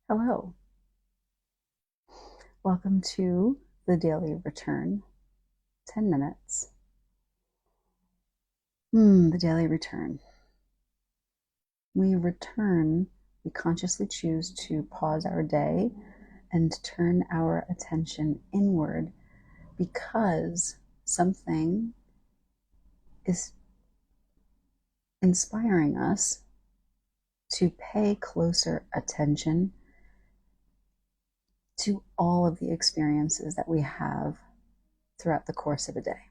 Hello. Welcome to the Daily Return. 10 minutes. The Daily Return. We consciously choose to pause our day and turn our attention inward because something is inspiring us to pay closer attention to all of the experiences that we have throughout the course of a day.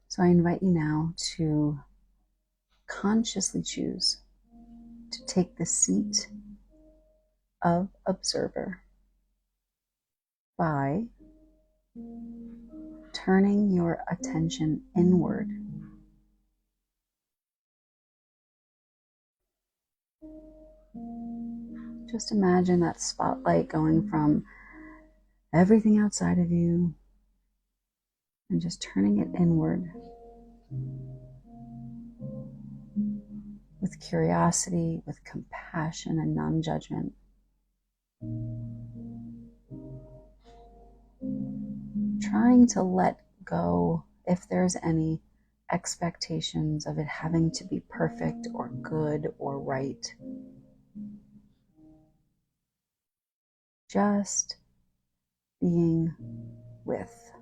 So I invite you now to consciously choose to take the seat of observer by turning your attention inward. Just imagine that spotlight going from everything outside of you and just turning it inward with curiosity, with compassion and non-judgment. Trying to let go if there's any expectations of it having to be perfect or good or right. Just being with.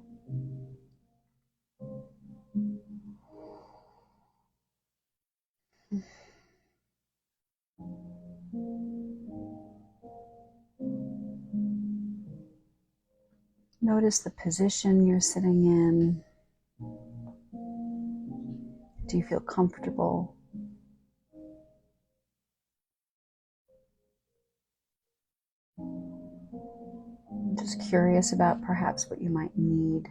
Notice the position you're sitting in. Do you feel comfortable? I'm just curious about perhaps what you might need.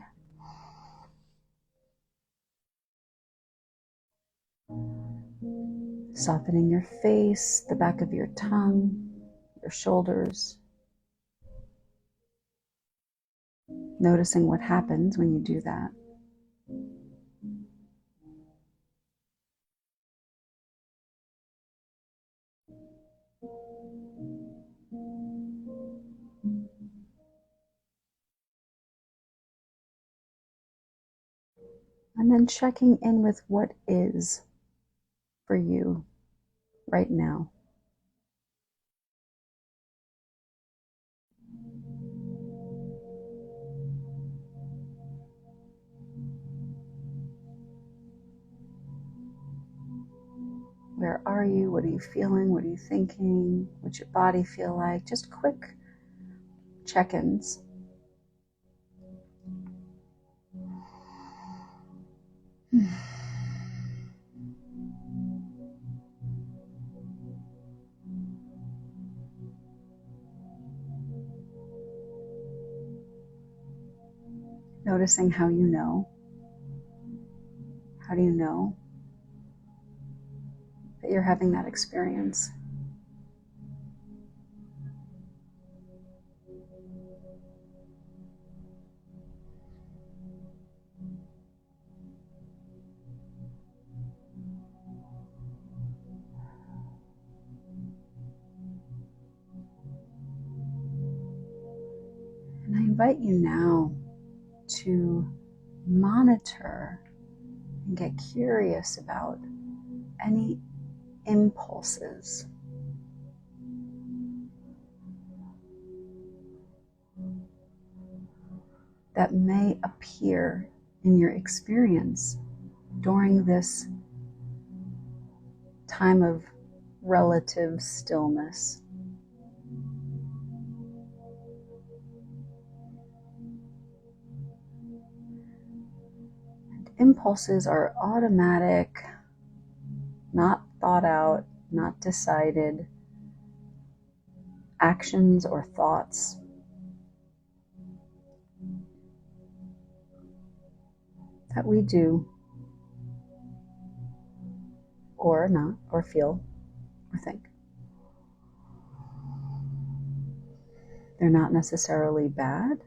Softening your face, the back of your tongue, your shoulders. Noticing what happens when you do that. And then checking in with what is for you right now. Where are you? What are you feeling? What are you thinking? What's your body feel like? Just quick check-ins. Noticing how you know. How do you know that you're having that experience? And I invite you now to monitor and get curious about any impulses that may appear in your experience during this time of relative stillness. And impulses are automatic, not thought out, not decided actions or thoughts. That we do or not, or feel or think. They're not necessarily bad.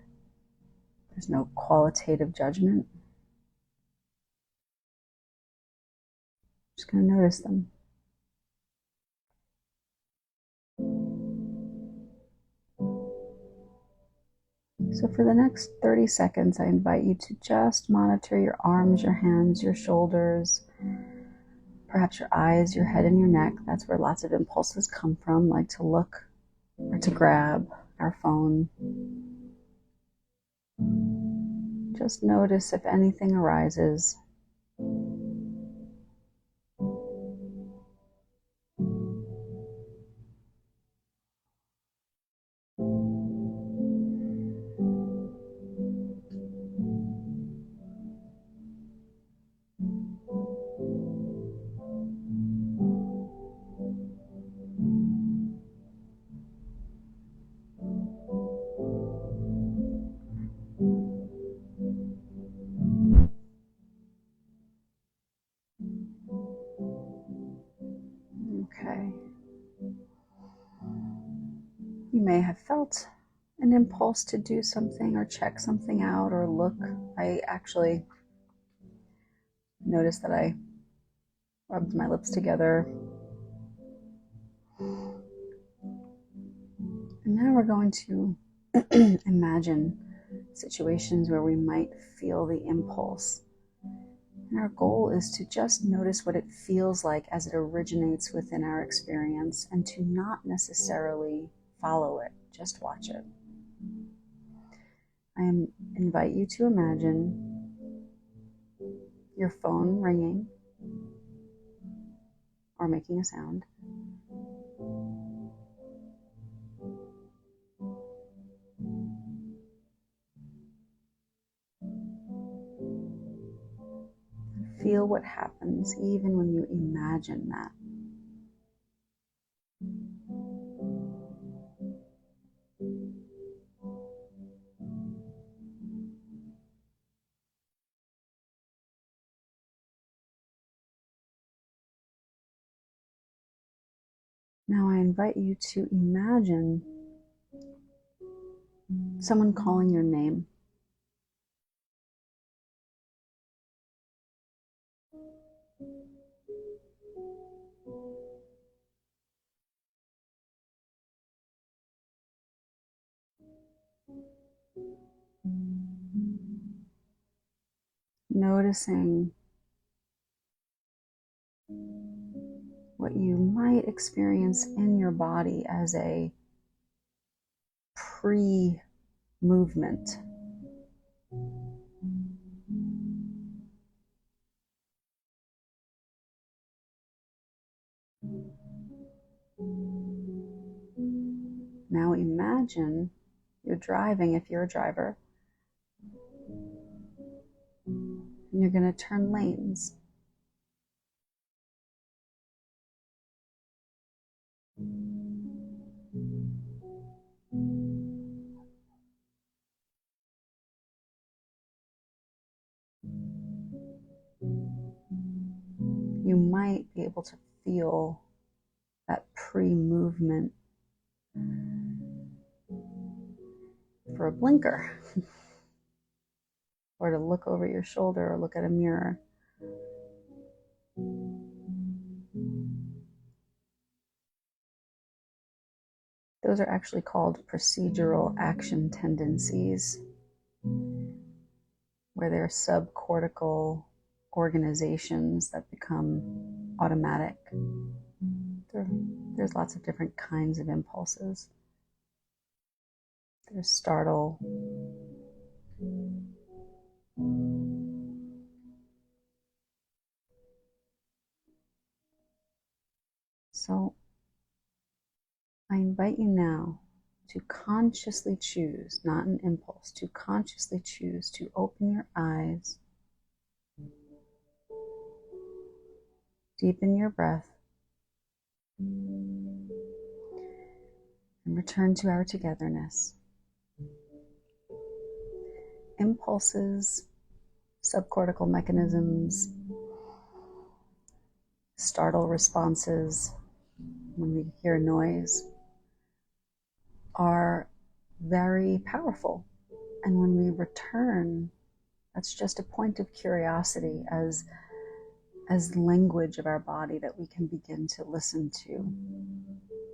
There's no qualitative judgment. Just going to notice them. So for the next 30 seconds, I invite you to just monitor your arms, your hands, your shoulders, perhaps your eyes, your head, and your neck. That's where lots of impulses come from, like to look or to grab our phone. Just notice if anything arises. Okay. You may have felt an impulse to do something or check something out or look. I actually noticed that I rubbed my lips together. And now we're going to imagine situations where we might feel the impulse. And our goal is to just notice what it feels like as it originates within our experience and to not necessarily follow it, just watch it. I invite you to imagine your phone ringing or making a sound. Feel what happens even when you imagine that. Now I invite you to imagine someone calling your name. Noticing what you might experience in your body as a pre-movement. Now imagine you're driving, if you're a driver, and you're going to turn lanes. You might be able to feel that pre-movement for a blinker or to look over your shoulder or look at a mirror. Those are actually called procedural action tendencies, where there are subcortical organizations that become automatic. There's lots of different kinds of impulses. There's startle. So I invite you now to consciously choose, not an impulse, to consciously choose to open your eyes, deepen your breath, and return to our togetherness. Impulses, subcortical mechanisms, startle responses when we hear noise are very powerful. And when we return, that's just a point of curiosity as language of our body that we can begin to listen to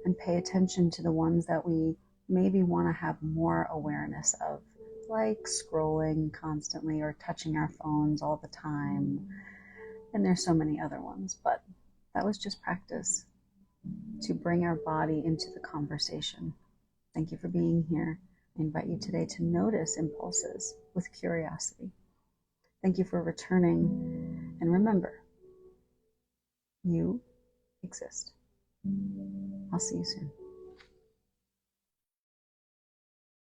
and pay attention to the ones that we maybe want to have more awareness of like scrolling constantly or touching our phones all the time. And there's so many other ones, but that was just practice to bring our body into the conversation. Thank you for being here. I invite you today to notice impulses with curiosity. Thank you for returning, and remember, you exist. I'll see you soon.